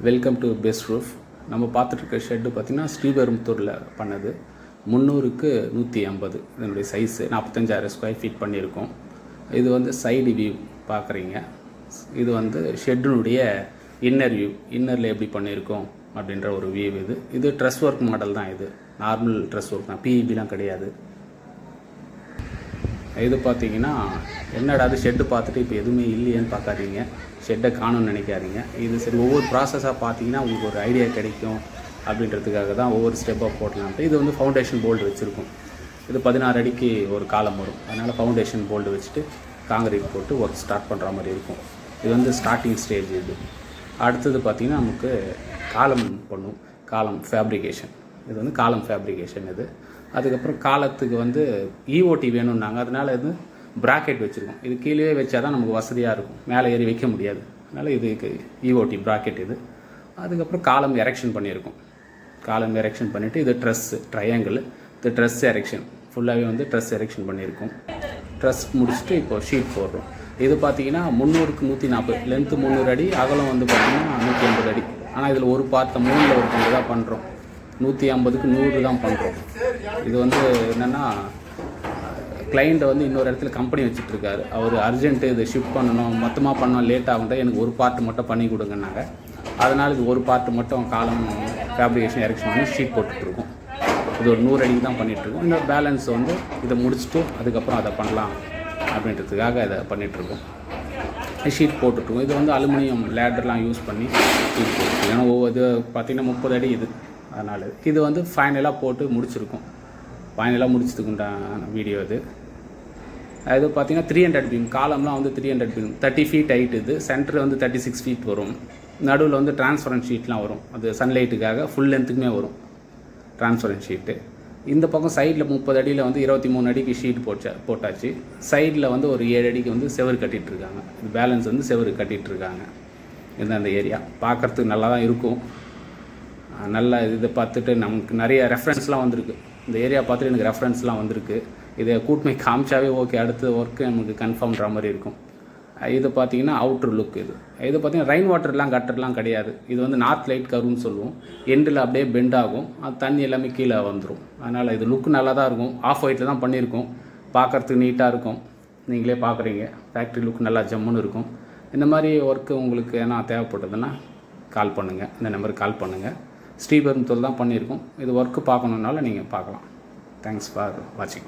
Welcome to best roof. நம்ம பார்த்துட்ருக்க shed பார்த்திங்கன்னா ஸ்ரீபெரும்புத்தூரில் பண்ணது. 300க்கு 150 இதனுடைய சைஸு 45,000 ஸ்கொயர் ஃபீட் பண்ணியிருக்கோம். இது வந்து சைடு வியூ பார்க்குறீங்க. இது வந்து ஷெட்டுனுடைய இன்னர் வியூ, இன்னரில் எப்படி பண்ணியிருக்கோம் அப்படின்ற ஒரு வியூ. இது ட்ரெஸ் ஒர்க் மாடல் தான். இது நார்மல் ட்ரெஸ் ஒர்க் தான், பிஇபிலாம் கிடையாது. இது பார்த்தீங்கன்னா என்னடா அது ஷெட்டு பார்த்துட்டு இப்போ எதுவுமே இல்லையேன்னு பார்க்காதீங்க, ஷெட்டை காணும்னு நினைக்காதீங்க. இது சரி ஒவ்வொரு ப்ராசஸாக பார்த்தீங்கன்னா உங்களுக்கு ஒரு ஐடியா கிடைக்கும் அப்படின்றதுக்காக தான் ஒவ்வொரு ஸ்டெப்பாக போடலான்ட்டு. இது வந்து ஃபவுண்டேஷன் போல்டு வச்சுருக்கோம். இது 16 அடிக்கு ஒரு காலம் வரும். அதனால் ஃபவுண்டேஷன் போல்டு வச்சுட்டு காங்கிரீட் போட்டு ஒர்க் ஸ்டார்ட் பண்ணுற மாதிரி இருக்கும். இது வந்து ஸ்டார்டிங் ஸ்டேஜ். இது அடுத்தது பார்த்திங்கன்னா நமக்கு காலம் பண்ணும், காலம் ஃபேப்ரிகேஷன். இது வந்து காலம் ஃபேப்ரிகேஷன். இது அதுக்கப்புறம் காலத்துக்கு வந்து இஓடி வேணும்னாங்க, அதனால் இது ப்ராக்கெட் வச்சுருக்கோம். இது கீழே வச்சா தான் நமக்கு வசதியாக இருக்கும், மேலே ஏறி வைக்க முடியாது. அதனால் இதுக்கு இஓடி ப்ராக்கெட். இது அதுக்கப்புறம் காலம் எரெக்ஷன் பண்ணியிருக்கோம். காலம் எரெக்ஷன் பண்ணிவிட்டு இது ட்ரெஸ்ஸு ட்ரையாங்கிள். இது ட்ரெஸ் எரெக்ஷன் ஃபுல்லாகவே வந்து ட்ரெஸ் எரெக்ஷன் பண்ணியிருக்கோம். ட்ரெஸ் முடிச்சுட்டு இப்போ ஷீட் போடுறோம். இது பார்த்தீங்கன்னா 300க்கு 140, லென்த்து 300 அடி, அகலம் வந்து பார்த்திங்கன்னா 180 அடி. ஆனால் இதில் ஒரு பார்ட்டை 3ல் ஒரு பங்கு தான் பண்ணுறோம். 150க்கு 100 தான் பண்ணுறோம். இது வந்து என்னென்னா கிளைண்ட்டை வந்து இன்னொரு இடத்துல கம்பெனி வச்சுட்ருக்காரு. அவர் அர்ஜென்ட்டு இதை ஷிஃப்ட் பண்ணணும், மொத்தமாக பண்ணோம், லேட் ஆகும்ட்டா எனக்கு ஒரு பார்ட் மட்டும் பண்ணி கொடுங்கன்னாங்க. அதனால் இது ஒரு பார்ட் மட்டும் காலம் ஃபேப்ரிகேஷன் எரெக்ஷன் பண்ணி ஷீட் போட்டுட்ருக்கோம். இது ஒரு 100 அடிக்கு தான் பண்ணிகிட்ருக்கோம். இந்த பேலன்ஸ் வந்து இதை முடிச்சுட்டு அதுக்கப்புறம் அதை பண்ணலாம் அப்படின்றதுக்காக இதை பண்ணிகிட்ருக்கோம். ஷீட் போட்டுட்ருக்கோம். இது வந்து அலுமினியம் லேடர்லாம் யூஸ் பண்ணி ஷீட் போட்டுருக்கோம். ஏன்னா இது பார்த்திங்கன்னா 30 அடி இது. அதனால் இது வந்து ஃபைனலாக போட்டு முடிச்சிருக்கோம். ஃபைனலாக முடிச்சதுக்குண்டான வீடியோ இது. இது பார்த்திங்கன்னா 300 பீம். காலம்லாம் வந்து 300 பீம், 30 ஃபீட் ஹைட். இது சென்டர் வந்து 36 ஃபீட் வரும். நடுவில் வந்து டிரான்ஸ்பரன்ட் ஷீட்லாம் வரும். அது சன்லைட்டுக்காக ஃபுல் லென்த்துக்குமே வரும் டிரான்ஸ்பரன்ட் ஷீட்டு. இந்த பக்கம் சைடில் 30 அடியில் வந்து 23 அடிக்கு ஷீட் போட்டாச்சு. சைடில் வந்து ஒரு 7 அடிக்கு வந்து செவரு கட்டிகிட்ருக்காங்க. இது பேலன்ஸ் வந்து செவரு கட்டிகிட்ருக்காங்க. இதுதான் அந்த ஏரியா. பார்க்குறதுக்கு நல்லா தான் இருக்கும். நல்லா இதை பார்த்துட்டு நமக்கு நிறைய ரெஃபரன்ஸ்லாம் வந்திருக்கு. இந்த ஏரியா பார்த்துட்டு எனக்கு ரெஃபரன்ஸ்லாம் வந்திருக்கு. இதை கூட்டமை காமிச்சாவே ஓகே, அடுத்த ஒர்க்கு நமக்கு கன்ஃபார்ம்ன்ற மாதிரி இருக்கும். இது பார்த்திங்கன்னா அவுட்ரு லுக். இது பார்த்திங்கன்னா ரெயின் வாட்டர்லாம் கட்டர்லாம் கிடையாது. இது வந்து நார்த் லைட் கருன்னு சொல்லுவோம். எண்டில் அப்படியே பெண்ட் ஆகும், அது தண்ணி எல்லாமே கீழே வந்துடும். அதனால் இது லுக்கு நல்லா தான் இருக்கும். ஆஃப் ஒயிட்டில் தான் பண்ணியிருக்கோம். பார்க்குறதுக்கு நீட்டாக இருக்கும். நீங்களே பார்க்குறீங்க, ஃபேக்ட்ரி லுக் நல்லா ஜம்முன்னு இருக்கும். இந்த மாதிரி ஒர்க்கு உங்களுக்கு ஏன்னா தேவைப்பட்டதுன்னா கால் பண்ணுங்கள், இந்த நம்பருக்கு கால் பண்ணுங்கள். ஸ்ரீபெரும்புத்தூர் தான் பண்ணியிருக்கோம். இது ஒர்க்கு பார்க்கணுன்னால நீங்கள் பார்க்கலாம். தேங்க்ஸ் ஃபார் வாட்சிங்.